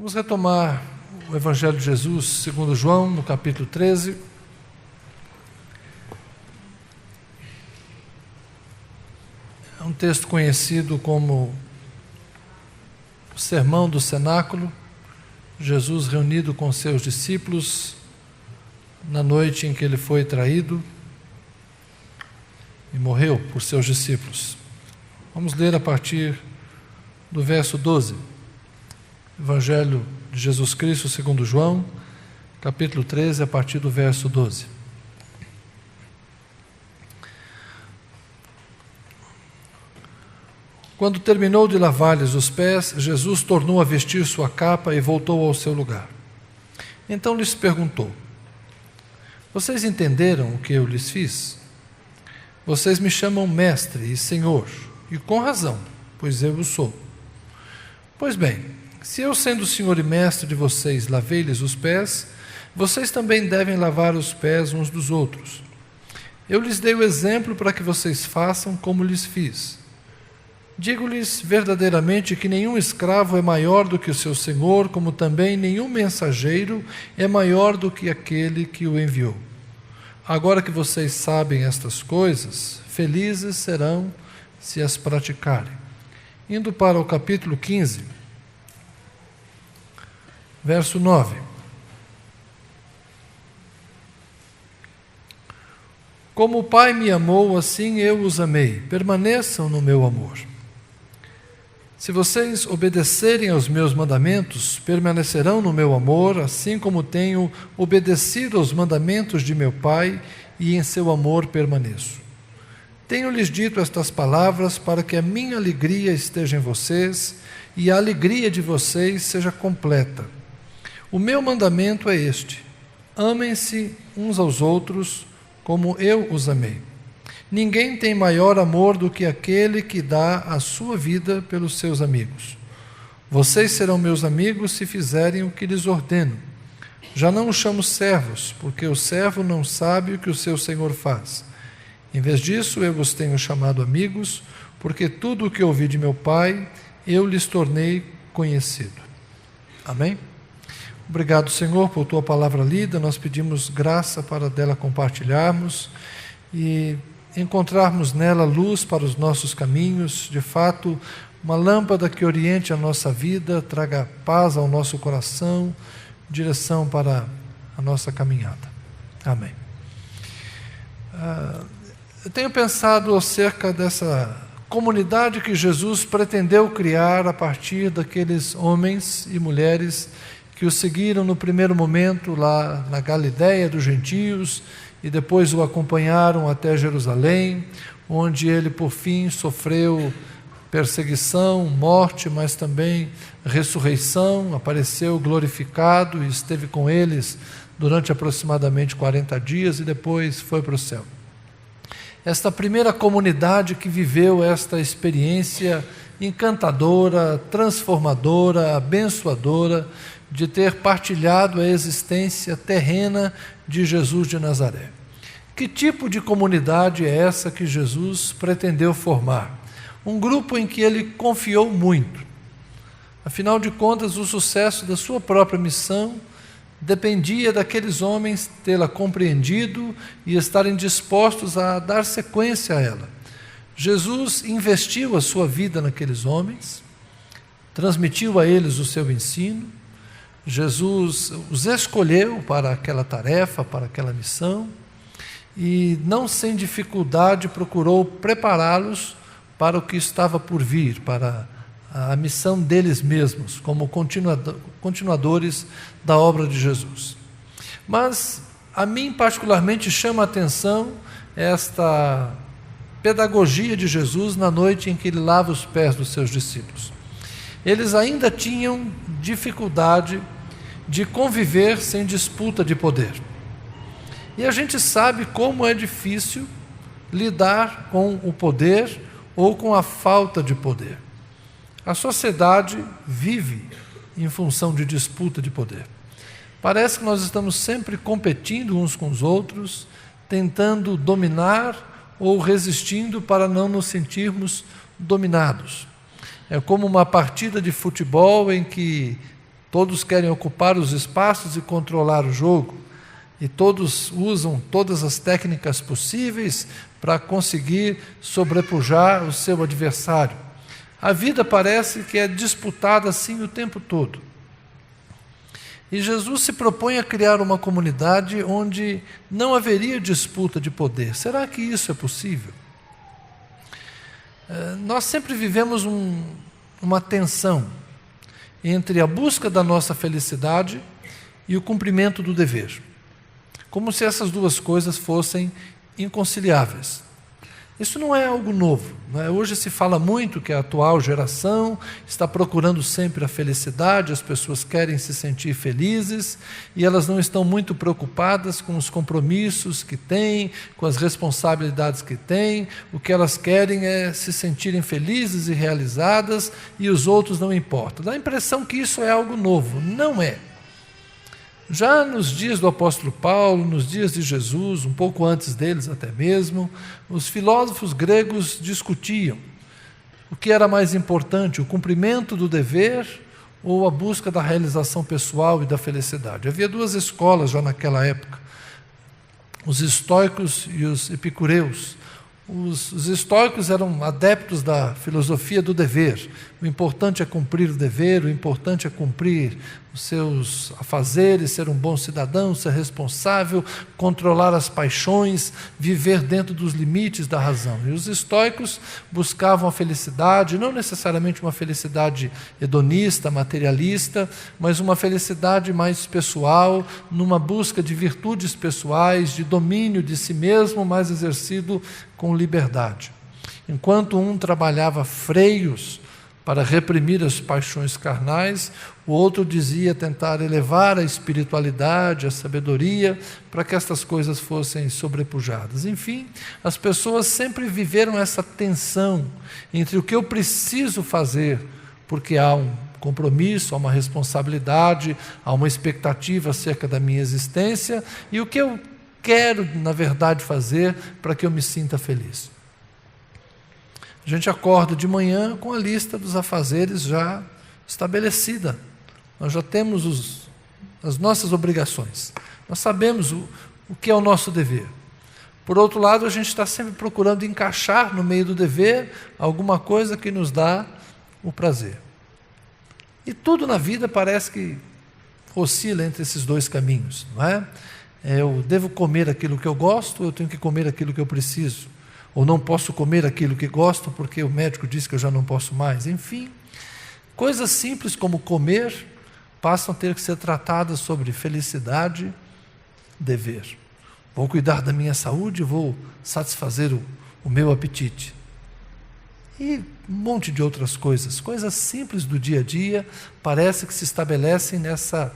Vamos retomar o Evangelho de Jesus, segundo João, no capítulo 13. É um texto conhecido como o Sermão do Cenáculo. Jesus reunido com seus discípulos na noite em que ele foi traído e morreu por seus discípulos. Vamos ler a partir do verso 12. Evangelho de Jesus Cristo segundo João, capítulo 13, a partir do verso 12. Quando terminou de lavar-lhes os pés, Jesus tornou a vestir sua capa e voltou ao seu lugar. Então lhes perguntou: vocês entenderam o que eu lhes fiz? Vocês me chamam mestre e senhor, e com razão, pois eu o sou. Pois bem, se eu, sendo senhor e mestre de vocês, lavei-lhes os pés, vocês também devem lavar os pés uns dos outros. Eu lhes dei o exemplo para que vocês façam como lhes fiz. Digo-lhes verdadeiramente que nenhum escravo é maior do que o seu senhor, como também nenhum mensageiro é maior do que aquele que o enviou. Agora que vocês sabem estas coisas, felizes serão se as praticarem. Indo para o capítulo 15, verso 9. Como o Pai me amou, assim eu os amei. Permaneçam no meu amor. Se vocês obedecerem aos meus mandamentos, permanecerão no meu amor, assim como tenho obedecido aos mandamentos de meu Pai, e em seu amor permaneço. Tenho-lhes dito estas palavras para que a minha alegria esteja em vocês e a alegria de vocês seja completa. O meu mandamento é este: amem-se uns aos outros como eu os amei. Ninguém tem maior amor do que aquele que dá a sua vida pelos seus amigos. Vocês serão meus amigos se fizerem o que lhes ordeno. Já não os chamo servos, porque o servo não sabe o que o seu senhor faz. Em vez disso, eu os tenho chamado amigos, porque tudo o que ouvi de meu Pai, eu lhes tornei conhecido. Amém? Obrigado, Senhor, por tua palavra lida. Nós pedimos graça para dela compartilharmos e encontrarmos nela luz para os nossos caminhos, de fato, uma lâmpada que oriente a nossa vida, traga paz ao nosso coração, direção para a nossa caminhada. Amém. Eu tenho pensado acerca dessa comunidade que Jesus pretendeu criar a partir daqueles homens e mulheres que o seguiram no primeiro momento lá na Galiléia dos gentios e depois o acompanharam até Jerusalém, onde ele por fim sofreu perseguição, morte, mas também ressurreição, apareceu glorificado e esteve com eles durante aproximadamente 40 dias e depois foi para o céu. Esta primeira comunidade que viveu esta experiência encantadora, transformadora, abençoadora, de ter partilhado a existência terrena de Jesus de Nazaré. Que tipo de comunidade é essa que Jesus pretendeu formar? Um grupo em que ele confiou muito. Afinal de contas, o sucesso da sua própria missão dependia daqueles homens tê-la compreendido e estarem dispostos a dar sequência a ela. Jesus investiu a sua vida naqueles homens, transmitiu a eles o seu ensino. Jesus os escolheu para aquela tarefa, para aquela missão, e não sem dificuldade procurou prepará-los para o que estava por vir, para a missão deles mesmos, como continuadores da obra de Jesus. Mas a mim particularmente chama a atenção esta pedagogia de Jesus na noite em que ele lava os pés dos seus discípulos. Eles ainda tinham dificuldade de conviver sem disputa de poder. E a gente sabe como é difícil lidar com o poder ou com a falta de poder. A sociedade vive em função de disputa de poder. Parece que nós estamos sempre competindo uns com os outros, tentando dominar ou resistindo para não nos sentirmos dominados. É como uma partida de futebol em que Todos querem ocupar os espaços e controlar o jogo. E todos usam todas as técnicas possíveis para conseguir sobrepujar o seu adversário. A vida parece que é disputada assim o tempo todo. E Jesus se propõe a criar uma comunidade onde não haveria disputa de poder. Será que isso é possível? Nós sempre vivemos uma tensão entre a busca da nossa felicidade e o cumprimento do dever. Como se essas duas coisas fossem inconciliáveis. Isso não é algo novo, não é? Hoje se fala muito que a atual geração está procurando sempre a felicidade, as pessoas querem se sentir felizes e elas não estão muito preocupadas com os compromissos que têm, com as responsabilidades que têm. O que elas querem é se sentirem felizes e realizadas e os outros não importam. Dá a impressão que isso é algo novo. Não é. Já nos dias do apóstolo Paulo, nos dias de Jesus, um pouco antes deles até mesmo, os filósofos gregos discutiam o que era mais importante, o cumprimento do dever ou a busca da realização pessoal e da felicidade. Havia duas escolas já naquela época, os estoicos e os epicureus. Os estoicos eram adeptos da filosofia do dever. O importante é cumprir o dever, o importante é cumprir os seus afazeres, ser um bom cidadão, ser responsável, controlar as paixões, viver dentro dos limites da razão. E os estoicos buscavam a felicidade, não necessariamente uma felicidade hedonista, materialista, mas uma felicidade mais pessoal, numa busca de virtudes pessoais, de domínio de si mesmo, mais exercido com liberdade. Enquanto um trabalhava freios para reprimir as paixões carnais, o outro dizia tentar elevar a espiritualidade, a sabedoria, para que estas coisas fossem sobrepujadas. Enfim, as pessoas sempre viveram essa tensão entre o que eu preciso fazer, porque há um compromisso, há uma responsabilidade, há uma expectativa acerca da minha existência, e o que eu quero, na verdade, fazer para que eu me sinta feliz. A gente acorda de manhã com a lista dos afazeres já estabelecida. Nós já temos as nossas obrigações. Nós sabemos o que é o nosso dever. Por outro lado, a gente está sempre procurando encaixar no meio do dever alguma coisa que nos dá o prazer. E tudo na vida parece que oscila entre esses dois caminhos, não é? Eu devo comer aquilo que eu gosto, ou eu tenho que comer aquilo que eu preciso? Ou não posso comer aquilo que gosto porque o médico disse que eu já não posso mais? Enfim, coisas simples como comer passam a ter que ser tratadas sobre felicidade, dever. Vou cuidar da minha saúde, vou satisfazer o meu apetite. E um monte de outras coisas, coisas simples do dia a dia, parece que se estabelecem nessa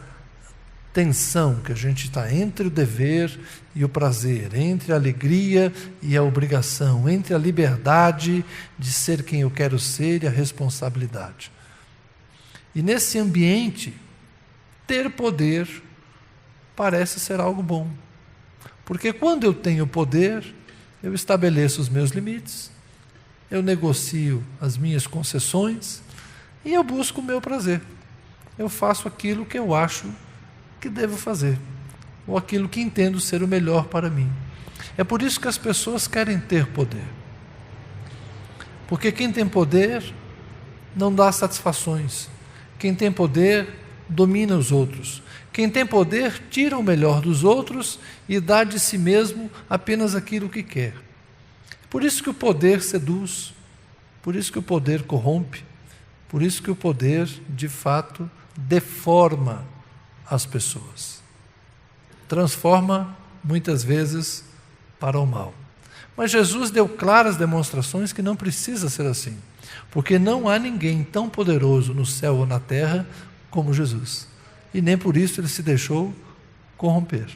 tensão que a gente está entre o dever e o prazer, entre a alegria e a obrigação, entre a liberdade de ser quem eu quero ser e a responsabilidade. E nesse ambiente, ter poder parece ser algo bom. Porque quando eu tenho poder, eu estabeleço os meus limites, eu negocio as minhas concessões e eu busco o meu prazer. Eu faço aquilo que eu acho que devo fazer, ou aquilo que entendo ser o melhor para mim. É por isso que as pessoas querem ter poder. Porque quem tem poder não dá satisfações. Quem tem poder domina os outros. Quem tem poder tira o melhor dos outros e dá de si mesmo apenas aquilo que quer. Por isso que o poder seduz, por isso que o poder corrompe, por isso que o poder, de fato, deforma as pessoas. Transforma, muitas vezes, para o mal. Mas Jesus deu claras demonstrações que não precisa ser assim, porque não há ninguém tão poderoso no céu ou na terra como Jesus. E nem por isso ele se deixou corromper.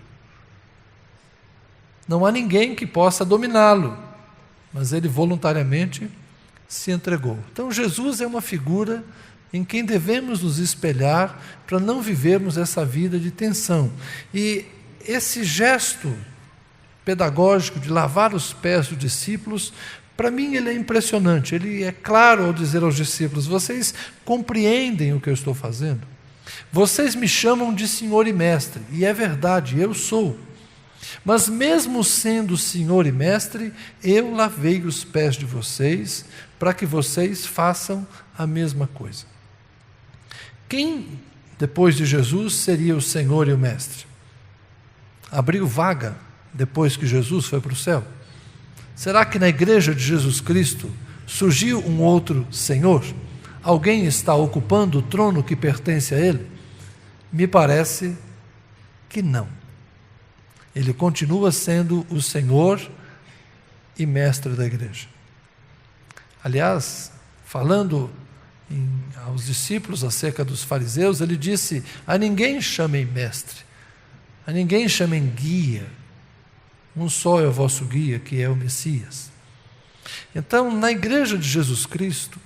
Não há ninguém que possa dominá-lo, mas ele voluntariamente se entregou. Então Jesus é uma figura em quem devemos nos espelhar para não vivermos essa vida de tensão. E esse gesto pedagógico de lavar os pés dos discípulos, para mim ele é impressionante. Ele é claro ao dizer aos discípulos: vocês compreendem o que eu estou fazendo? Vocês me chamam de Senhor e Mestre, e é verdade, eu sou. Mas mesmo sendo Senhor e Mestre, eu lavei os pés de vocês, para que vocês façam a mesma coisa. Quem, depois de Jesus, seria o Senhor e o Mestre? Abriu vaga depois que Jesus foi para o céu? Será que na igreja de Jesus Cristo surgiu um outro Senhor? Alguém está ocupando o trono que pertence a Ele? Me parece que não. Ele continua sendo o Senhor e Mestre da igreja. Aliás, falando aos discípulos acerca dos fariseus, ele disse: a ninguém chamem mestre, a ninguém chamem guia, um só é o vosso guia, que é o Messias. Então, na igreja de Jesus Cristo,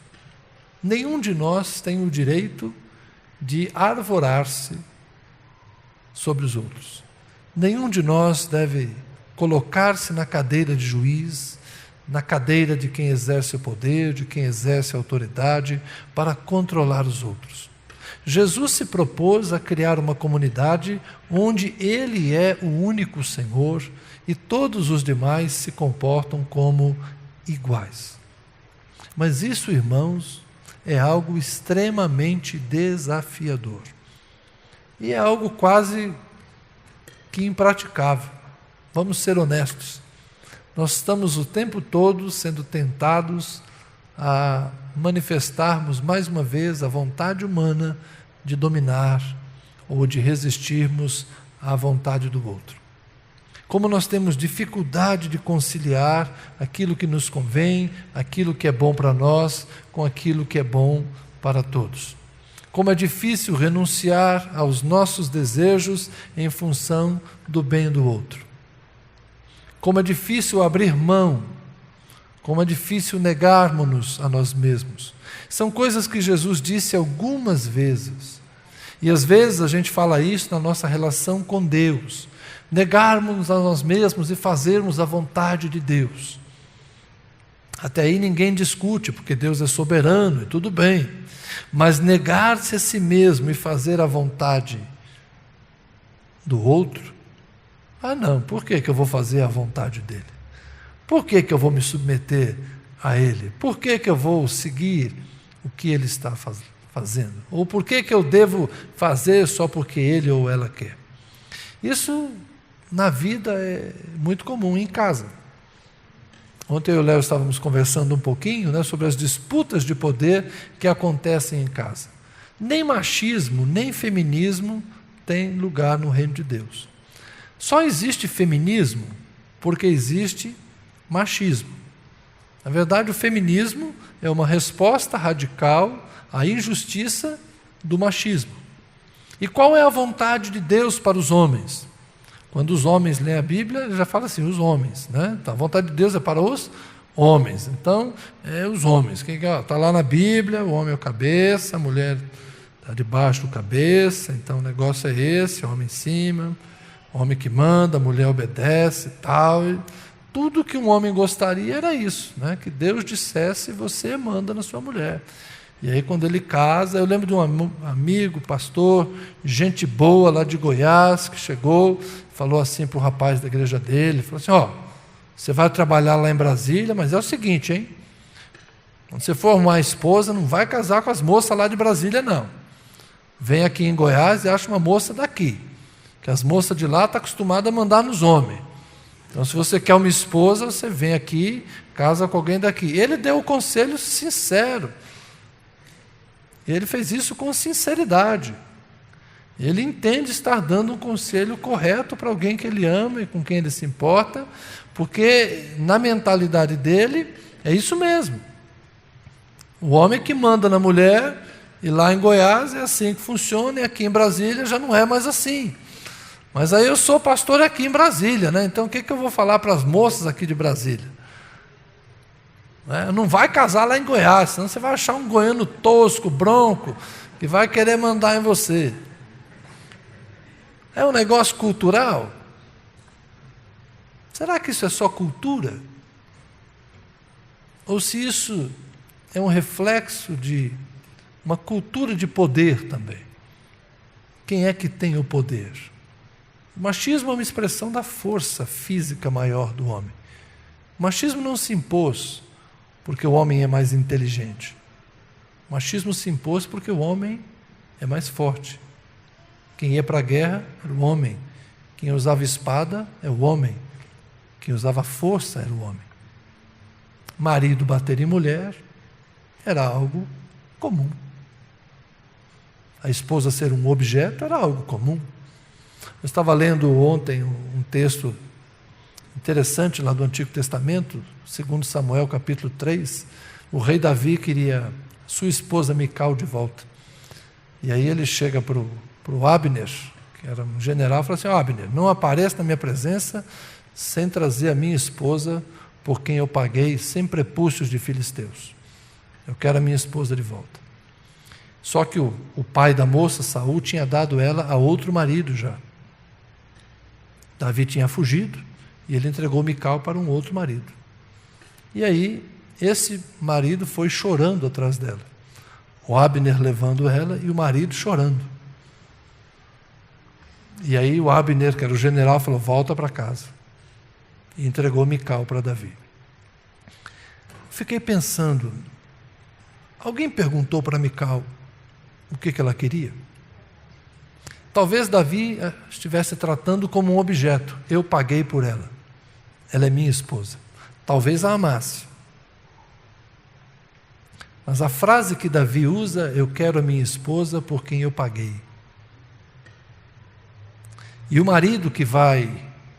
nenhum de nós tem o direito de arvorar-se sobre os outros. Nenhum de nós deve colocar-se na cadeira de juiz, na cadeira de quem exerce o poder, de quem exerce a autoridade, para controlar os outros. Jesus se propôs a criar uma comunidade onde Ele é o único Senhor e todos os demais se comportam como iguais. Mas isso, irmãos, é algo extremamente desafiador. E é algo quase que impraticável. Vamos ser honestos. Nós estamos o tempo todo sendo tentados a manifestarmos mais uma vez a vontade humana de dominar ou de resistirmos à vontade do outro. Como nós temos dificuldade de conciliar aquilo que nos convém, aquilo que é bom para nós, com aquilo que é bom para todos. Como é difícil renunciar aos nossos desejos em função do bem do outro. Como é difícil abrir mão, como é difícil negarmos-nos a nós mesmos. São coisas que Jesus disse algumas vezes. E às vezes a gente fala isso na nossa relação com Deus. Negarmos a nós mesmos e fazermos a vontade de Deus. Até aí ninguém discute, porque Deus é soberano e tudo bem. Mas negar-se a si mesmo e fazer a vontade do outro, não, por que eu vou fazer a vontade dele? Por que eu vou me submeter a ele? Por que eu vou seguir o que ele está fazendo? Ou por que eu devo fazer só porque ele ou ela quer? Isso na vida é muito comum, em casa. Ontem eu e o Léo estávamos conversando um pouquinho, sobre as disputas de poder que acontecem em casa. Nem machismo, nem feminismo tem lugar no reino de Deus. Só existe feminismo porque existe machismo. Na verdade, o feminismo é uma resposta radical à injustiça do machismo. E qual é a vontade de Deus para os homens? Quando os homens leem a Bíblia, ele já fala assim, os homens. Então, a vontade de Deus é para os homens. Então, os homens. Está lá na Bíblia, o homem é o cabeça, a mulher está debaixo do cabeça. Então, o negócio é esse, o homem em cima, o homem que manda, a mulher obedece e tal. E tudo que um homem gostaria era isso, que Deus dissesse, você manda na sua mulher. E aí quando ele casa, eu lembro de um amigo, pastor, gente boa lá de Goiás, que chegou, falou assim para o rapaz da igreja dele, falou assim, você vai trabalhar lá em Brasília, mas é o seguinte, hein? Quando você for arrumar a esposa, não vai casar com as moças lá de Brasília, não. Vem aqui em Goiás e acha uma moça daqui, que as moças de lá estão acostumadas a mandar nos homens. Então, se você quer uma esposa, você vem aqui, casa com alguém daqui. Ele deu o conselho sincero. Ele fez isso com sinceridade. Ele entende estar dando um conselho correto para alguém que ele ama e com quem ele se importa, porque na mentalidade dele é isso mesmo. O homem que manda na mulher, e lá em Goiás é assim que funciona, e aqui em Brasília já não é mais assim. Mas aí eu sou pastor aqui em Brasília, então o que eu vou falar para as moças aqui de Brasília? Não vai casar lá em Goiás, senão você vai achar um goiano tosco, bronco, que vai querer mandar em você. É um negócio cultural? Será que isso é só cultura? Ou se isso é um reflexo de uma cultura de poder também? quem é que tem o poder? O machismo é uma expressão da força física maior do homem. O machismo não se impôs porque o homem é mais inteligente. O machismo se impôs porque o homem é mais forte. Quem ia para a guerra era o homem. Quem usava espada é o homem. Quem usava força era o homem. Marido bater em mulher era algo comum. A esposa ser um objeto era algo comum. Eu estava lendo ontem um texto interessante lá do Antigo Testamento, 2 Samuel capítulo 3. O rei Davi queria sua esposa Mical de volta. E aí ele chega para o Abner, que era um general, e fala assim: Abner, não apareça na minha presença sem trazer a minha esposa, por quem eu paguei 100 prepúcios de filisteus. Eu quero a minha esposa de volta. Só que o pai da moça, Saul, tinha dado ela a outro marido já. Davi tinha fugido e ele entregou Mical para um outro marido. E aí, esse marido foi chorando atrás dela. O Abner levando ela e o marido chorando. E aí o Abner, que era o general, falou: volta para casa. E entregou Mical para Davi. Fiquei pensando, alguém perguntou para Mical o que ela queria? Talvez Davi estivesse tratando como um objeto. Eu paguei por ela. Ela é minha esposa. Talvez a amasse. Mas a frase que Davi usa: eu quero a minha esposa por quem eu paguei. E o marido que vai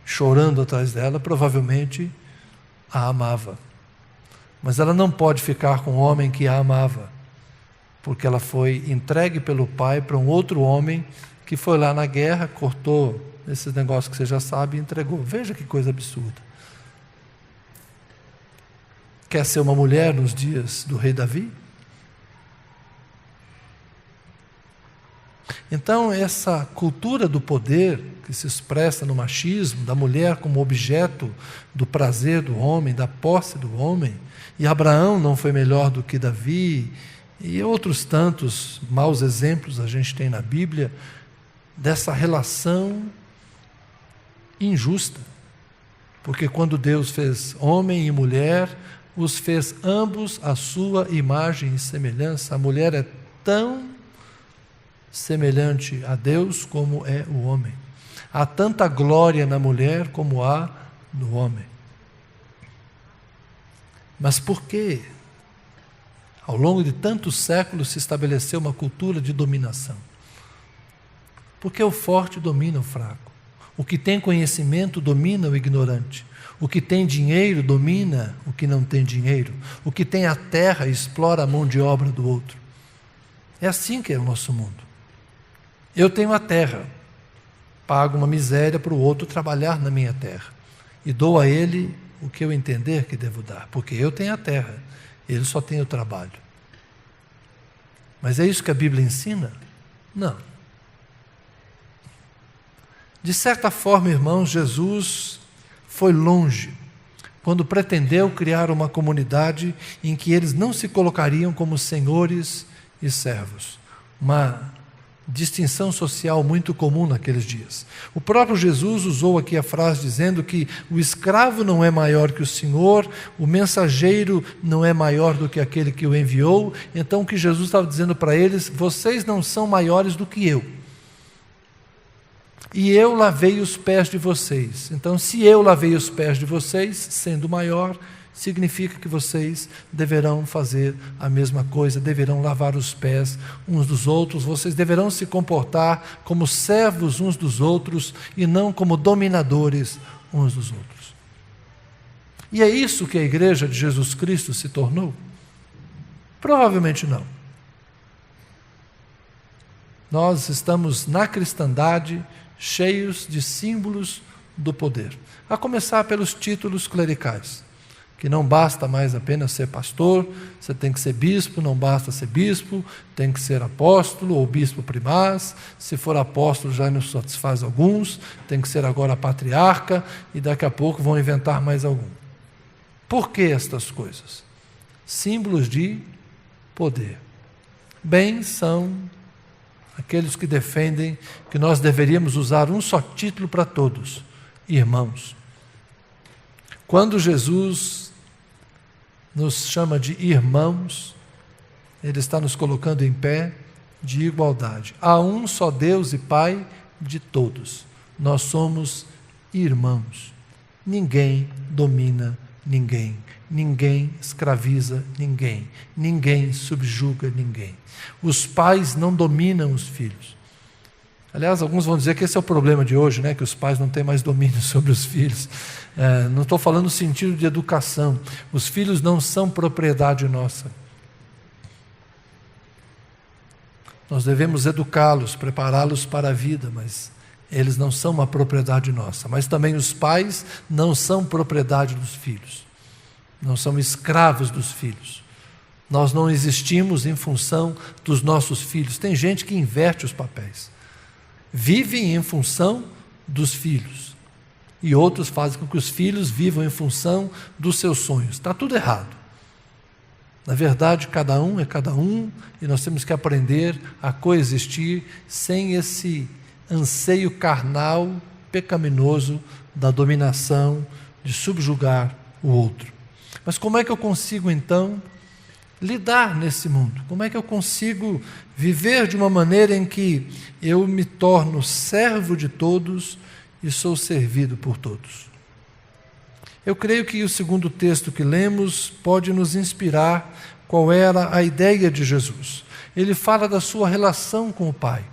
chorando atrás dela, provavelmente a amava. Mas ela não pode ficar com o homem que a amava, porque ela foi entregue pelo pai para um outro homem que foi lá na guerra, cortou esses negócios que você já sabe e entregou. Veja que coisa absurda. Quer ser uma mulher nos dias do rei Davi? Então, essa cultura do poder que se expressa no machismo, da mulher como objeto do prazer do homem, da posse do homem, e Abraão não foi melhor do que Davi, e outros tantos maus exemplos a gente tem na Bíblia, dessa relação injusta. Porque quando Deus fez homem e mulher, os fez ambos à sua imagem e semelhança. A mulher é tão semelhante a Deus como é o homem. Há tanta glória na mulher como há no homem. Mas por que, ao longo de tantos séculos, se estabeleceu uma cultura de dominação? Porque o forte domina o fraco. O que tem conhecimento domina o ignorante. O que tem dinheiro domina o que não tem dinheiro. O que tem a terra explora a mão de obra do outro. É assim que é o nosso mundo. Eu tenho a terra, pago uma miséria para o outro trabalhar na minha terra e dou a ele o que eu entender que devo dar, porque eu tenho a terra, ele só tem o trabalho. Mas é isso que a Bíblia ensina? Não. De certa forma, irmãos, Jesus foi longe quando pretendeu criar uma comunidade em que eles não se colocariam como senhores e servos. Uma distinção social muito comum naqueles dias. O próprio Jesus usou aqui a frase dizendo que o escravo não é maior que o senhor, o mensageiro não é maior do que aquele que o enviou. Então o que Jesus estava dizendo para eles: vocês não são maiores do que eu. E eu lavei os pés de vocês. Então, se eu lavei os pés de vocês, sendo maior, significa que vocês deverão fazer a mesma coisa, deverão lavar os pés uns dos outros, vocês deverão se comportar como servos uns dos outros e não como dominadores uns dos outros. E é isso que a igreja de Jesus Cristo se tornou? Provavelmente não. Nós estamos na cristandade cheios de símbolos do poder, a começar pelos títulos clericais, que não basta mais apenas ser pastor, você tem que ser bispo, não basta ser bispo, tem que ser apóstolo ou bispo primaz, se for apóstolo já não satisfaz alguns, tem que ser agora patriarca, e daqui a pouco vão inventar mais algum. Por que estas coisas? Símbolos de poder. Bem, são aqueles que defendem que nós deveríamos usar um só título para todos: irmãos. Quando Jesus nos chama de irmãos, Ele está nos colocando em pé de igualdade. Há um só Deus e Pai de todos. Nós somos irmãos. Ninguém domina ninguém. Ninguém escraviza ninguém. Ninguém subjuga ninguém. Os pais não dominam os filhos. Aliás, alguns vão dizer que esse é o problema de hoje, né? Que os pais não têm mais domínio sobre os filhos. Não estou falando no sentido de educação. Os filhos não são propriedade nossa. Nós devemos educá-los, prepará-los para a vida, mas eles não são uma propriedade nossa. Mas também os pais não são propriedade dos filhos. Não são escravos dos filhos. Nós não existimos em função dos nossos filhos. Tem gente que inverte os papéis. Vivem em função dos filhos. E outros fazem com que os filhos vivam em função dos seus sonhos. Está tudo errado. Na verdade, cada um é cada um, e nós temos que aprender a coexistir sem esse anseio carnal, pecaminoso, da dominação, de subjugar o outro. Mas como é que eu consigo, então, lidar nesse mundo? Como é que eu consigo viver de uma maneira em que eu me torno servo de todos e sou servido por todos? Eu creio que o segundo texto que lemos pode nos inspirar qual era a ideia de Jesus. Ele fala da sua relação com o Pai.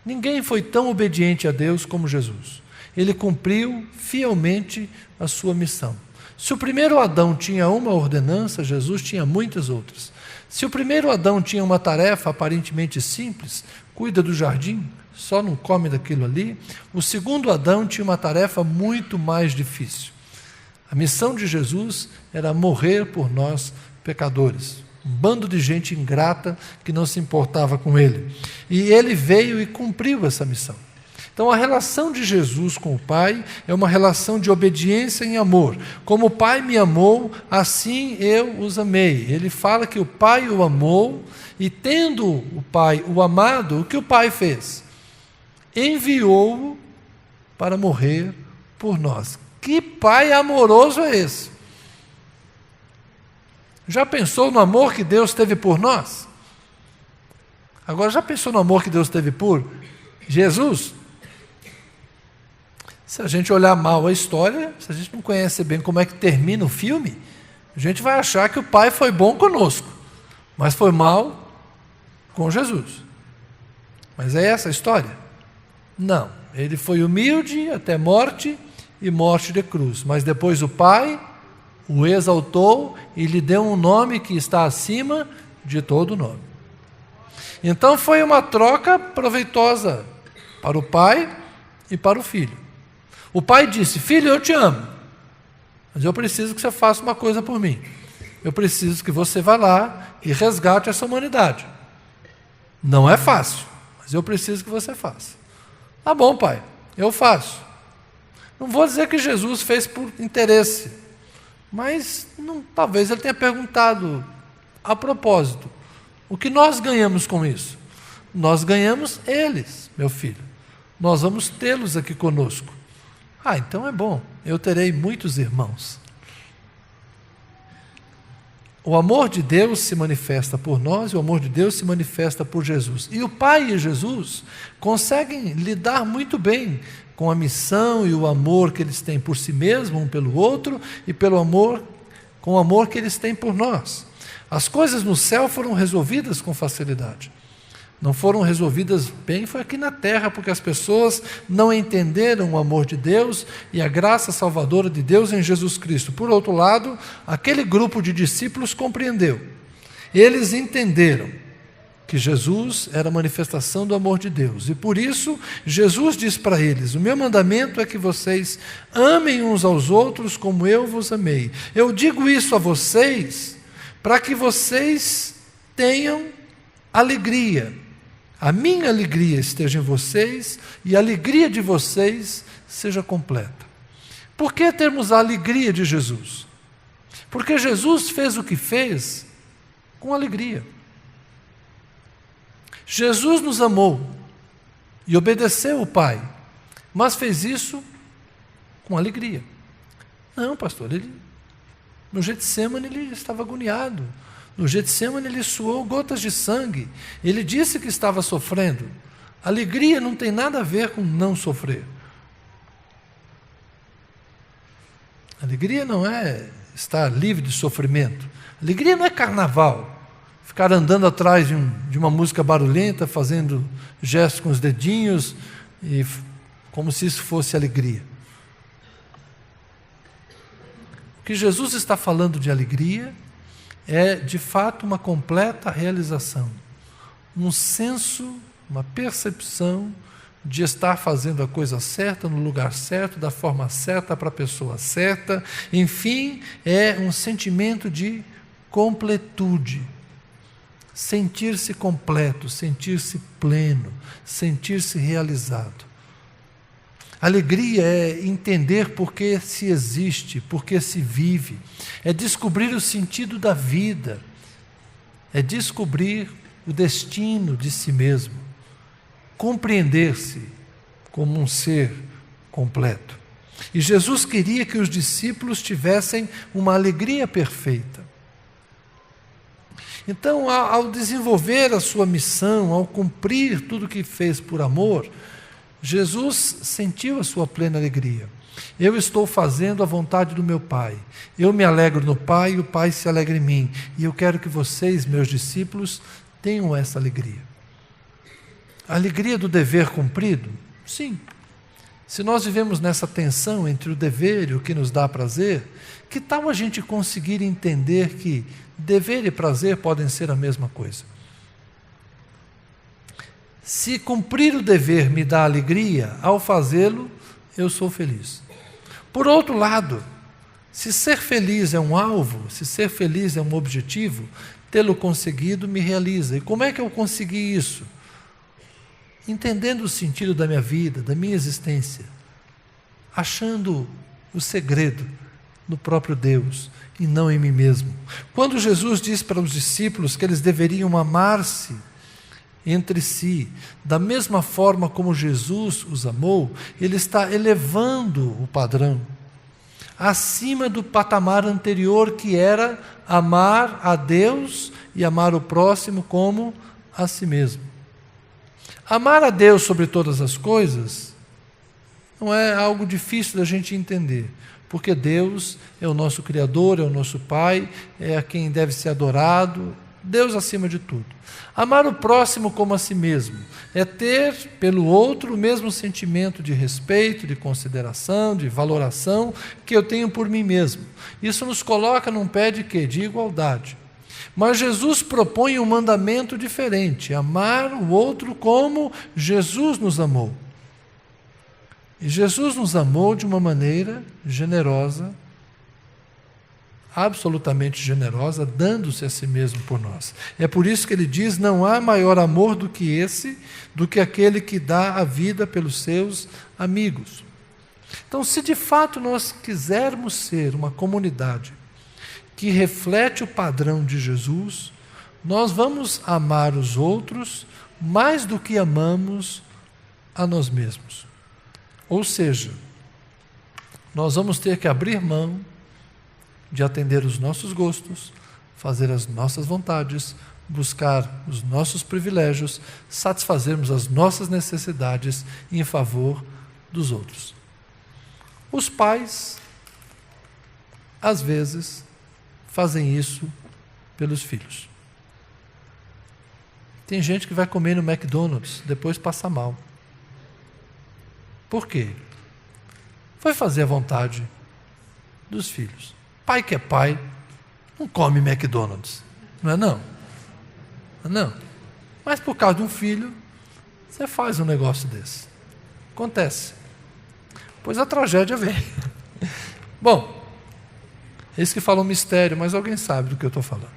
Ninguém foi tão obediente a Deus como Jesus. Ele cumpriu fielmente a sua missão. Se o primeiro Adão tinha uma ordenança, Jesus tinha muitas outras. Se o primeiro Adão tinha uma tarefa aparentemente simples, cuida do jardim, só não come daquilo ali, o segundo Adão tinha uma tarefa muito mais difícil. A missão de Jesus era morrer por nós pecadores. Um bando de gente ingrata que não se importava com ele. E ele veio e cumpriu essa missão. Então a relação de Jesus com o Pai é uma relação de obediência em amor. Como o Pai me amou, assim eu os amei. Ele fala que o Pai o amou e, tendo o Pai o amado, o que o Pai fez? Enviou-o para morrer por nós. Que Pai amoroso é esse? Já pensou no amor que Deus teve por nós? Agora, já pensou no amor que Deus teve por Jesus? Se a gente olhar mal a história, se a gente não conhece bem como é que termina o filme, a gente vai achar que o Pai foi bom conosco, mas foi mal com Jesus. Mas é essa a história? Não. Ele foi humilde até morte e morte de cruz. Mas depois o Pai o exaltou e lhe deu um nome que está acima de todo nome. Então foi uma troca proveitosa para o Pai e para o Filho. O Pai disse: filho, eu te amo, mas eu preciso que você faça uma coisa por mim. Eu preciso que você vá lá e resgate essa humanidade. Não é fácil, mas eu preciso que você faça. Tá bom, Pai, eu faço. Não vou dizer que Jesus fez por interesse, mas talvez ele tenha perguntado a propósito: o que nós ganhamos com isso? Nós ganhamos eles, meu filho. Nós vamos tê-los aqui conosco. Então é bom, eu terei muitos irmãos. O amor de Deus se manifesta por nós e o amor de Deus se manifesta por Jesus. E o Pai e Jesus conseguem lidar muito bem com a missão e o amor que eles têm por si mesmos, um pelo outro, e com o amor que eles têm por nós. As coisas no céu foram resolvidas com facilidade. Não foram resolvidas bem, foi aqui na terra, porque as pessoas não entenderam o amor de Deus e a graça salvadora de Deus em Jesus Cristo. Por outro lado, aquele grupo de discípulos compreendeu. Eles entenderam que Jesus era a manifestação do amor de Deus. E por isso, Jesus diz para eles: o meu mandamento é que vocês amem uns aos outros como eu vos amei. Eu digo isso a vocês para que vocês tenham alegria. A minha alegria esteja em vocês e a alegria de vocês seja completa. Por que termos a alegria de Jesus? Porque Jesus fez o que fez com alegria. Jesus nos amou e obedeceu o Pai, mas fez isso com alegria. Não, pastor, no Getsemane ele estava agoniado. No Getsemane ele suou gotas de sangue. Ele disse que estava sofrendo. Alegria não tem nada a ver com não sofrer. Alegria não é estar livre de sofrimento. Alegria não é carnaval. Ficar andando atrás de uma música barulhenta, fazendo gestos com os dedinhos, como se isso fosse alegria. O que Jesus está falando de alegria é, de fato, uma completa realização. Um senso, uma percepção de estar fazendo a coisa certa, no lugar certo, da forma certa, para a pessoa certa. Enfim, é um sentimento de completude. Sentir-se completo, sentir-se pleno, sentir-se realizado. Alegria é entender por que se existe, por que se vive. É descobrir o sentido da vida. É descobrir o destino de si mesmo. Compreender-se como um ser completo. E Jesus queria que os discípulos tivessem uma alegria perfeita. Então, ao desenvolver a sua missão, ao cumprir tudo o que fez por amor, Jesus sentiu a sua plena alegria. Eu estou fazendo a vontade do meu Pai. Eu me alegro no Pai e o Pai se alegra em mim. E eu quero que vocês, meus discípulos, tenham essa alegria. A alegria do dever cumprido? Sim. Se nós vivemos nessa tensão entre o dever e o que nos dá prazer, que tal a gente conseguir entender que dever e prazer podem ser a mesma coisa? Se cumprir o dever me dá alegria, ao fazê-lo, eu sou feliz. Por outro lado, se ser feliz é um alvo, se ser feliz é um objetivo, tê-lo conseguido me realiza. E como é que eu consegui isso? Entendendo o sentido da minha vida, da minha existência, achando o segredo no próprio Deus e não em mim mesmo. Quando Jesus diz para os discípulos que eles deveriam amar-se entre si, da mesma forma como Jesus os amou, ele está elevando o padrão acima do patamar anterior, que era amar a Deus e amar o próximo como a si mesmo. Amar a Deus sobre todas as coisas não é algo difícil da gente entender, porque Deus é o nosso Criador, é o nosso Pai, é a quem deve ser adorado, Deus acima de tudo. Amar o próximo como a si mesmo é ter pelo outro o mesmo sentimento de respeito, de consideração, de valoração que eu tenho por mim mesmo. Isso nos coloca num pé de quê? De igualdade. Mas Jesus propõe um mandamento diferente: amar o outro como Jesus nos amou. E Jesus nos amou de uma maneira generosa, absolutamente generosa, dando-se a si mesmo por nós. É por isso que ele diz: não há maior amor do que esse, do que aquele que dá a vida pelos seus amigos. Então, se de fato nós quisermos ser uma comunidade que reflete o padrão de Jesus, nós vamos amar os outros mais do que amamos a nós mesmos. Ou seja, nós vamos ter que abrir mão de atender os nossos gostos, fazer as nossas vontades, buscar os nossos privilégios, satisfazermos as nossas necessidades em favor dos outros. Os pais, às vezes, fazem isso pelos filhos. Tem gente que vai comer no McDonald's, depois passa mal. Por quê? Foi fazer a vontade dos filhos. Pai que é pai, não come McDonald's, não é não? Não. Mas por causa de um filho, você faz um negócio desse. Acontece. Pois a tragédia vem. Bom, esse que fala um mistério, mas alguém sabe do que eu estou falando.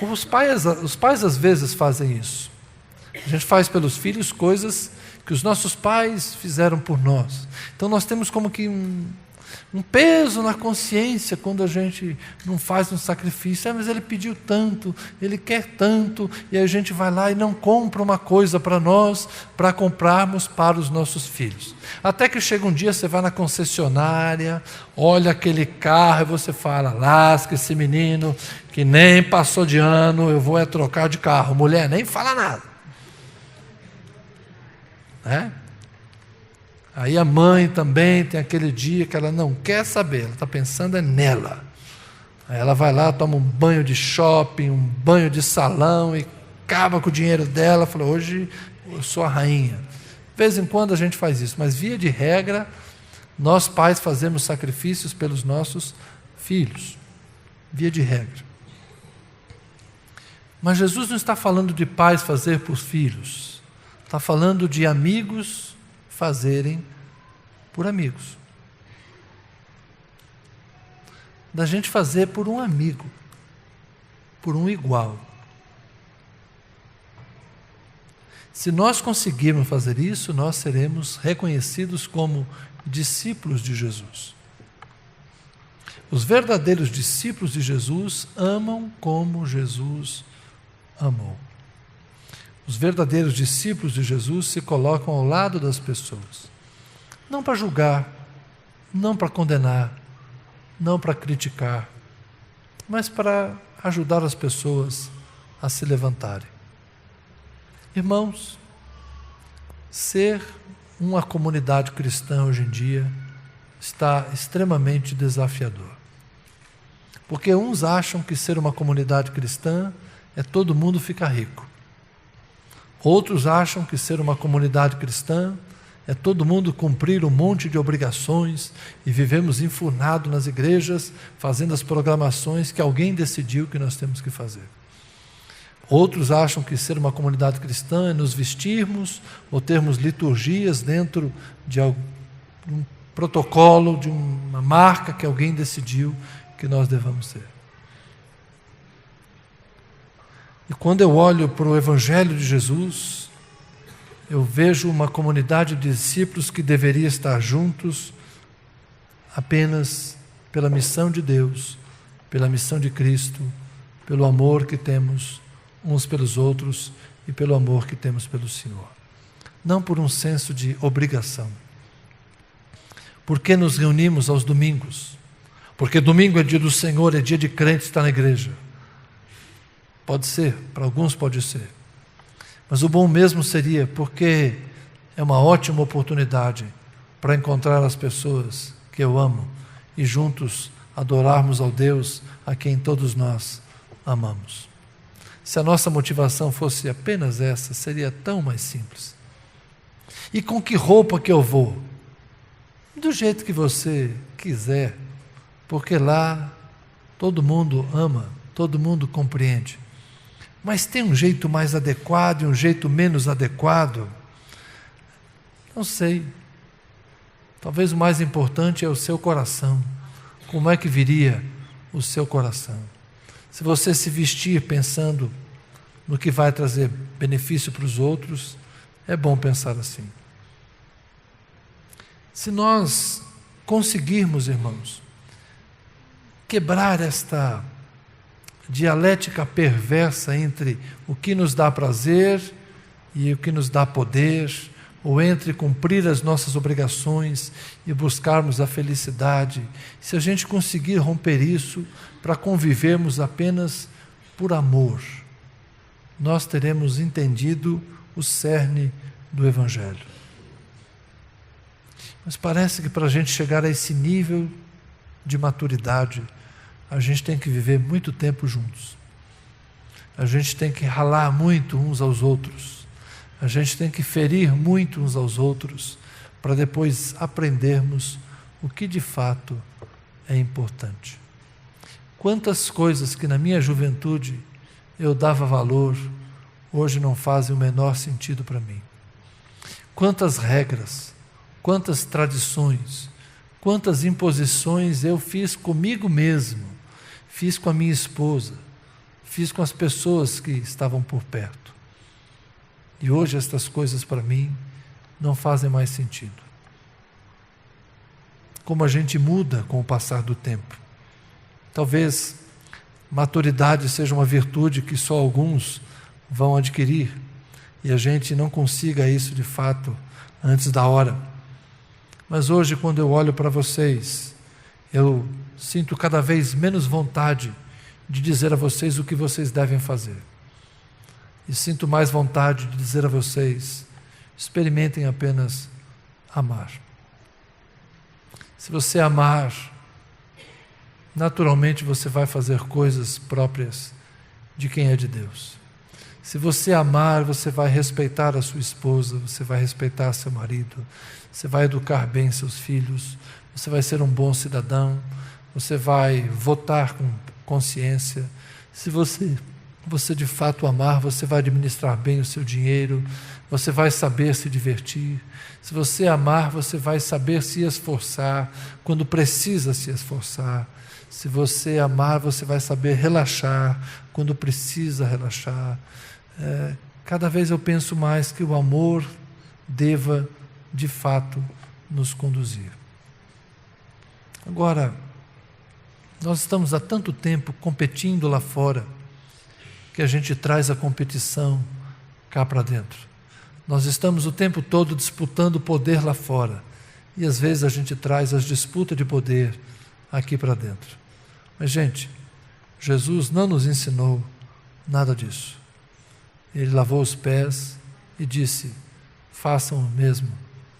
Os pais às vezes fazem isso. A gente faz pelos filhos coisas que os nossos pais fizeram por nós. Então nós temos como que Um peso na consciência quando a gente não faz um sacrifício. Mas ele pediu tanto, ele quer tanto, e a gente vai lá e não compra uma coisa para nós, para comprarmos para os nossos filhos. Até que chega um dia, você vai na concessionária, olha aquele carro e você fala: lasca esse menino que nem passou de ano, eu vou trocar de carro. Mulher nem fala nada. Né? Aí a mãe também tem aquele dia que ela não quer saber, ela está pensando nela. Aí ela vai lá, toma um banho de shopping, um banho de salão e acaba com o dinheiro dela, fala: hoje eu sou a rainha. De vez em quando a gente faz isso, mas via de regra, nós pais fazemos sacrifícios pelos nossos filhos. Via de regra. Mas Jesus não está falando de pais fazer por filhos, está falando de amigos fazerem por amigos. Da gente fazer por um amigo, por um igual. Se nós conseguirmos fazer isso, nós seremos reconhecidos como discípulos de Jesus. Os verdadeiros discípulos de Jesus amam como Jesus amou. Os verdadeiros discípulos de Jesus se colocam ao lado das pessoas, não para julgar, não para condenar, não para criticar, mas para ajudar as pessoas a se levantarem. Irmãos, ser uma comunidade cristã hoje em dia está extremamente desafiador. Porque uns acham que ser uma comunidade cristã é todo mundo ficar rico. Outros acham que ser uma comunidade cristã é todo mundo cumprir um monte de obrigações e vivemos enfurnados nas igrejas, fazendo as programações que alguém decidiu que nós temos que fazer. Outros acham que ser uma comunidade cristã é nos vestirmos ou termos liturgias dentro de um protocolo, de uma marca que alguém decidiu que nós devamos ser. E quando eu olho para o Evangelho de Jesus, eu vejo uma comunidade de discípulos que deveria estar juntos apenas pela missão de Deus, pela missão de Cristo, pelo amor que temos uns pelos outros e pelo amor que temos pelo Senhor. Não por um senso de obrigação. Por que nos reunimos aos domingos? Porque domingo é dia do Senhor, é dia de crente estar na igreja. Pode ser, para alguns pode ser. Mas o bom mesmo seria porque é uma ótima oportunidade para encontrar as pessoas que eu amo e juntos adorarmos ao Deus a quem todos nós amamos. Se a nossa motivação fosse apenas essa, seria tão mais simples. E com que roupa que eu vou? Do jeito que você quiser, porque lá todo mundo ama, todo mundo compreende. Mas tem um jeito mais adequado e um jeito menos adequado? Não sei. Talvez o mais importante é o seu coração. Como é que viria o seu coração? Se você se vestir pensando no que vai trazer benefício para os outros, é bom pensar assim. Se nós conseguirmos, irmãos, quebrar esta dialética perversa entre o que nos dá prazer e o que nos dá poder, ou entre cumprir as nossas obrigações e buscarmos a felicidade, se a gente conseguir romper isso para convivermos apenas por amor, nós teremos entendido o cerne do Evangelho. Mas parece que para a gente chegar a esse nível de maturidade, a gente tem que viver muito tempo juntos. A gente tem que ralar muito uns aos outros. A gente tem que ferir muito uns aos outros para depois aprendermos o que de fato é importante. Quantas coisas que na minha juventude eu dava valor, hoje não fazem o menor sentido para mim. Quantas regras, quantas tradições, quantas imposições eu fiz comigo mesmo, fiz com a minha esposa, fiz com as pessoas que estavam por perto. E hoje estas coisas para mim não fazem mais sentido. como a gente muda com o passar do tempo. Talvez maturidade seja uma virtude que só alguns vão adquirir e a gente não consiga isso de fato antes da hora. Mas hoje, quando eu olho para vocês, eu sinto cada vez menos vontade de dizer a vocês o que vocês devem fazer. E sinto mais vontade de dizer a vocês: experimentem apenas amar. Se você amar, naturalmente você vai fazer coisas próprias de quem é de Deus. Se você amar, você vai respeitar a sua esposa, você vai respeitar seu marido, você vai educar bem seus filhos, você vai ser um bom cidadão, você vai votar com consciência. Se você de fato amar, você vai administrar bem o seu dinheiro, você vai saber se divertir. Se você amar, você vai saber se esforçar quando precisa se esforçar. Se você amar, você vai saber relaxar quando precisa relaxar. Cada vez eu penso mais que o amor deva, de fato, nos conduzir. Agora, nós estamos há tanto tempo competindo lá fora, que a gente traz a competição cá para dentro. Nós estamos o tempo todo disputando poder lá fora, e às vezes a gente traz as disputas de poder aqui para dentro. Mas, gente, Jesus não nos ensinou nada disso. Ele lavou os pés e disse: façam o mesmo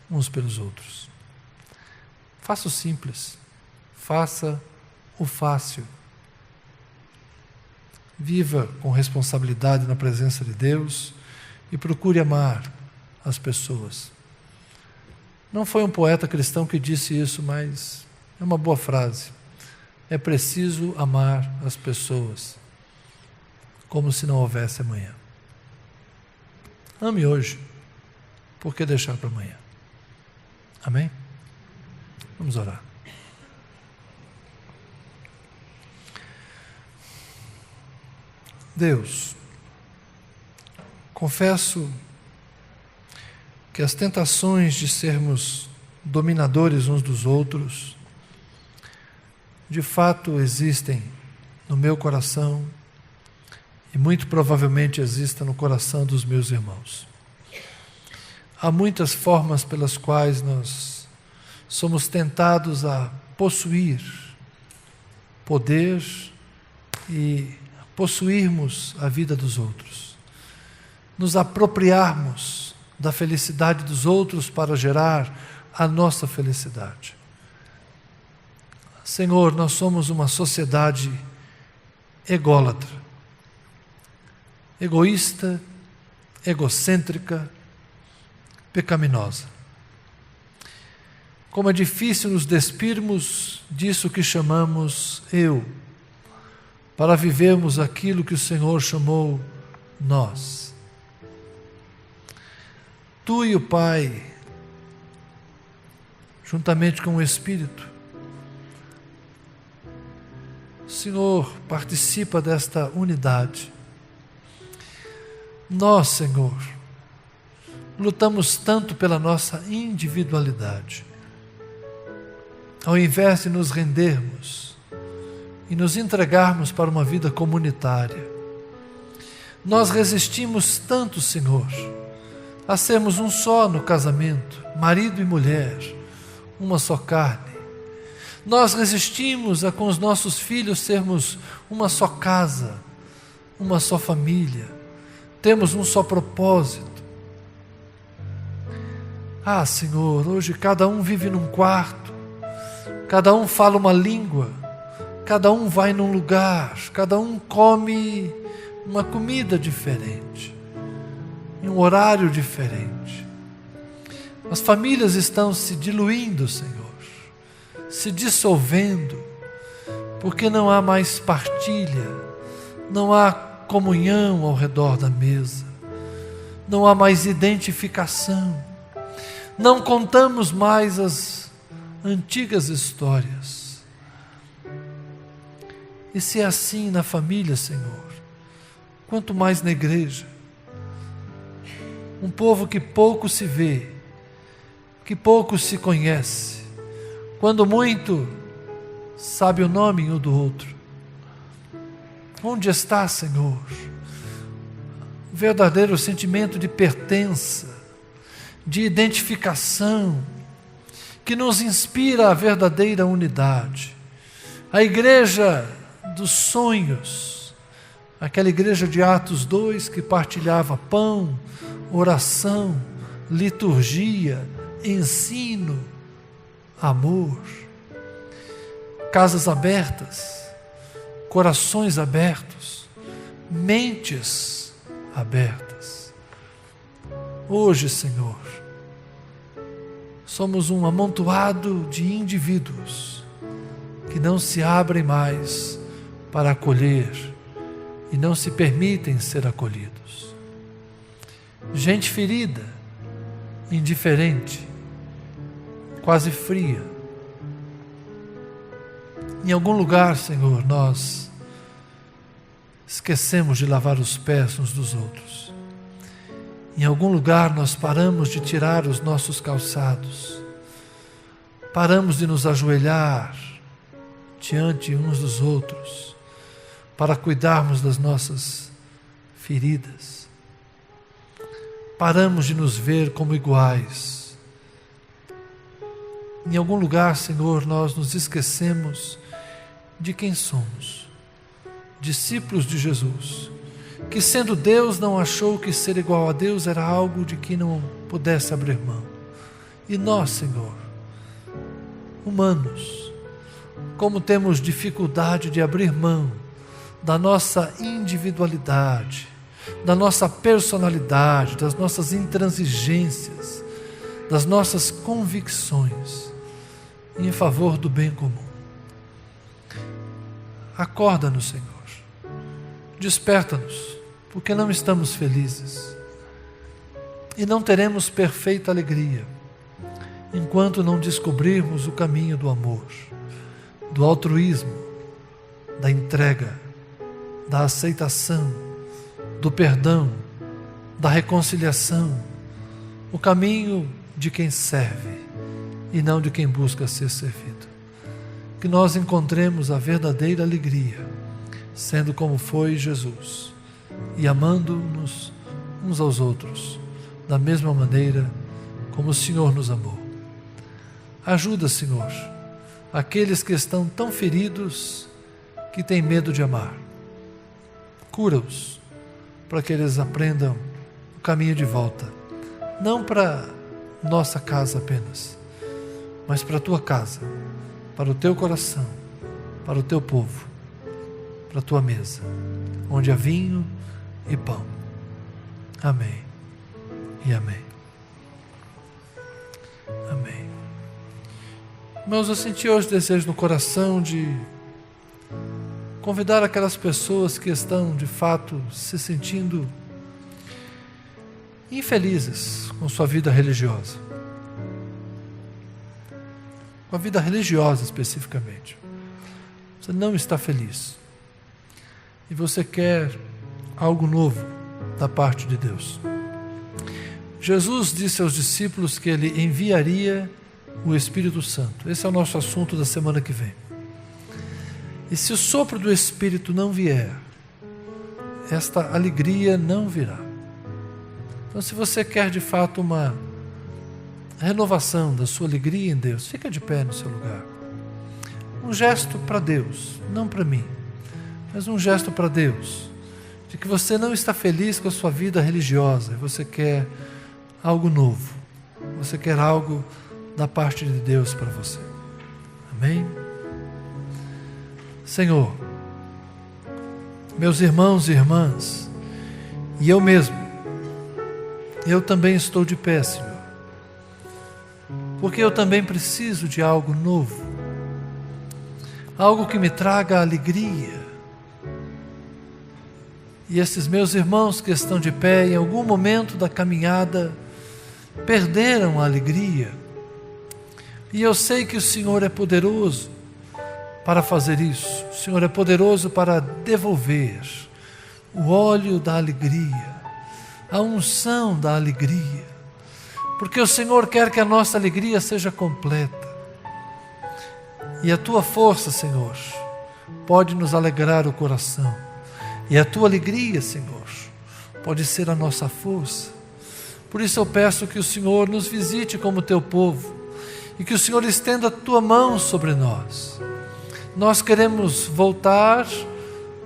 uns pelos outros. Faça o simples, faça o fácil. Viva com responsabilidade na presença de Deus e procure amar as pessoas. Não foi um poeta cristão que disse isso, mas é uma boa frase. É preciso amar as pessoas como se não houvesse amanhã. Ame hoje, por que deixar para amanhã? Amém? Vamos orar. Deus, confesso que as tentações de sermos dominadores uns dos outros, de fato existem no meu coração e muito provavelmente existem no coração dos meus irmãos. Há muitas formas pelas quais nós somos tentados a possuir poder e possuirmos a vida dos outros, nos apropriarmos da felicidade dos outros para gerar a nossa felicidade. Senhor, nós somos uma sociedade ególatra, egoísta, egocêntrica, pecaminosa. Como é difícil nos despirmos disso que chamamos eu, para vivermos aquilo que o Senhor chamou nós. Tu e o Pai, juntamente com o Espírito, o Senhor participa desta unidade. Nós, Senhor, lutamos tanto pela nossa individualidade. Ao invés de nos rendermos e nos entregarmos para uma vida comunitária, nós resistimos tanto, Senhor, a sermos um só no casamento, marido e mulher, uma só carne. Nós resistimos a com os nossos filhos sermos uma só casa, uma só família, temos um só propósito. Ah, Senhor, hoje cada um vive num quarto, cada um fala uma língua, cada um vai num lugar, cada um come uma comida diferente, em um horário diferente. As famílias estão se diluindo, Senhor, se dissolvendo, porque não há mais partilha, não há comunhão ao redor da mesa, não há mais identificação, não contamos mais as antigas histórias. E se é assim na família, Senhor, quanto mais na igreja, um povo que pouco se vê, que pouco se conhece, quando muito, sabe o nome um do outro. Onde está, Senhor, o verdadeiro sentimento de pertença, de identificação, que nos inspira a verdadeira unidade? A igreja dos sonhos, aquela igreja de Atos 2 que partilhava pão, oração, liturgia, ensino, amor, casas abertas, corações abertos, mentes abertas. Hoje, Senhor, somos um amontoado de indivíduos que não se abrem mais para acolher e não se permitem ser acolhidos. Gente ferida, indiferente, quase fria. Em algum lugar, Senhor, nós esquecemos de lavar os pés uns dos outros. Em algum lugar nós paramos de tirar os nossos calçados. Paramos de nos ajoelhar diante uns dos outros para cuidarmos das nossas feridas. Paramos de nos ver como iguais. Em algum lugar, Senhor, nós nos esquecemos de quem somos, discípulos de Jesus, que sendo Deus não achou que ser igual a Deus era algo de que não pudesse abrir mão. E nós, Senhor, humanos, como temos dificuldade de abrir mão da nossa individualidade, da nossa personalidade, das nossas intransigências, das nossas convicções em favor do bem comum. Acorda-nos, Senhor. Desperta-nos, porque não estamos felizes e não teremos perfeita alegria enquanto não descobrirmos o caminho do amor, do altruísmo, da entrega, da aceitação, do perdão, da reconciliação, o caminho de quem serve e não de quem busca ser servido. Que nós encontremos a verdadeira alegria sendo como foi Jesus e amando-nos uns aos outros da mesma maneira como o Senhor nos amou. Ajuda, Senhor, aqueles que estão tão feridos que têm medo de amar. Cura-os para que eles aprendam o caminho de volta, não para nossa casa apenas, mas para a tua casa, para o teu coração, para o teu povo, para a tua mesa, onde há vinho e pão. Amém e amém. Amém. Irmãos, eu senti hoje desejo no coração de convidar aquelas pessoas que estão de fato se sentindo infelizes com sua vida religiosa, com a vida religiosa especificamente. Você não está feliz e você quer algo novo da parte de Deus. Jesus disse aos discípulos que Ele enviaria o Espírito Santo. Esse é o nosso assunto da semana que vem. E se o sopro do Espírito não vier, esta alegria não virá. Então, se você quer de fato uma renovação da sua alegria em Deus, fica de pé no seu lugar. Um gesto para Deus, não para mim, mas um gesto para Deus, de que você não está feliz com a sua vida religiosa, você quer algo novo, você quer algo da parte de Deus para você. Amém? Senhor, meus irmãos e irmãs, e eu mesmo, eu também estou de pé, Senhor, porque eu também preciso de algo novo, algo que me traga alegria. E esses meus irmãos que estão de pé, em algum momento da caminhada, perderam a alegria. E eu sei que o Senhor é poderoso para fazer isso. O Senhor é poderoso para devolver o óleo da alegria, a unção da alegria, porque o Senhor quer que a nossa alegria seja completa. E a tua força, Senhor, pode nos alegrar o coração. E a tua alegria, Senhor, pode ser a nossa força. Por isso eu peço que o Senhor nos visite como teu povo e que o Senhor estenda a tua mão sobre nós. Nós queremos voltar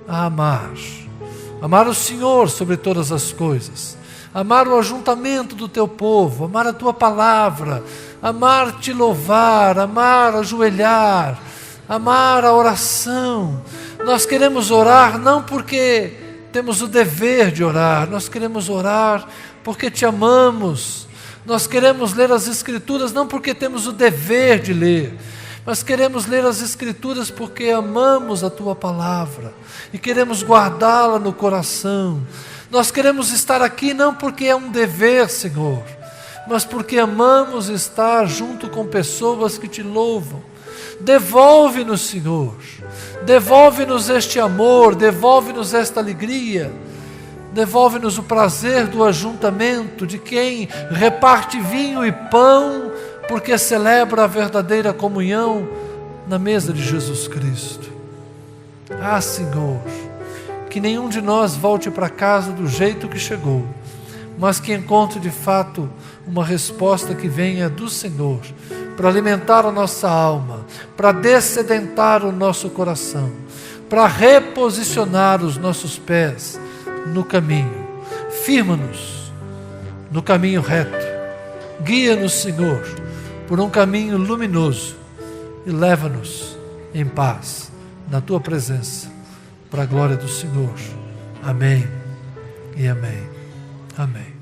a amar o Senhor sobre todas as coisas, amar o ajuntamento do teu povo, amar a tua palavra, amar te louvar, amar ajoelhar, amar a oração. Nós queremos orar não porque temos o dever de orar, nós queremos orar porque te amamos. Nós queremos ler as Escrituras não porque temos o dever de ler, mas queremos ler as Escrituras porque amamos a tua palavra e queremos guardá-la no coração. Nós queremos estar aqui não porque é um dever, Senhor, mas porque amamos estar junto com pessoas que te louvam. Devolve-nos, Senhor, devolve-nos este amor, devolve-nos esta alegria, devolve-nos o prazer do ajuntamento, de quem reparte vinho e pão, porque celebra a verdadeira comunhão na mesa de Jesus Cristo. Ah, Senhor, que nenhum de nós volte para casa do jeito que chegou, mas que encontre de fato uma resposta que venha do Senhor, para alimentar a nossa alma, para dessedentar o nosso coração, para reposicionar os nossos pés no caminho. Firma-nos no caminho reto, guia-nos, Senhor, por um caminho luminoso e leva-nos em paz na tua presença, para a glória do Senhor. Amém e amém. Amém.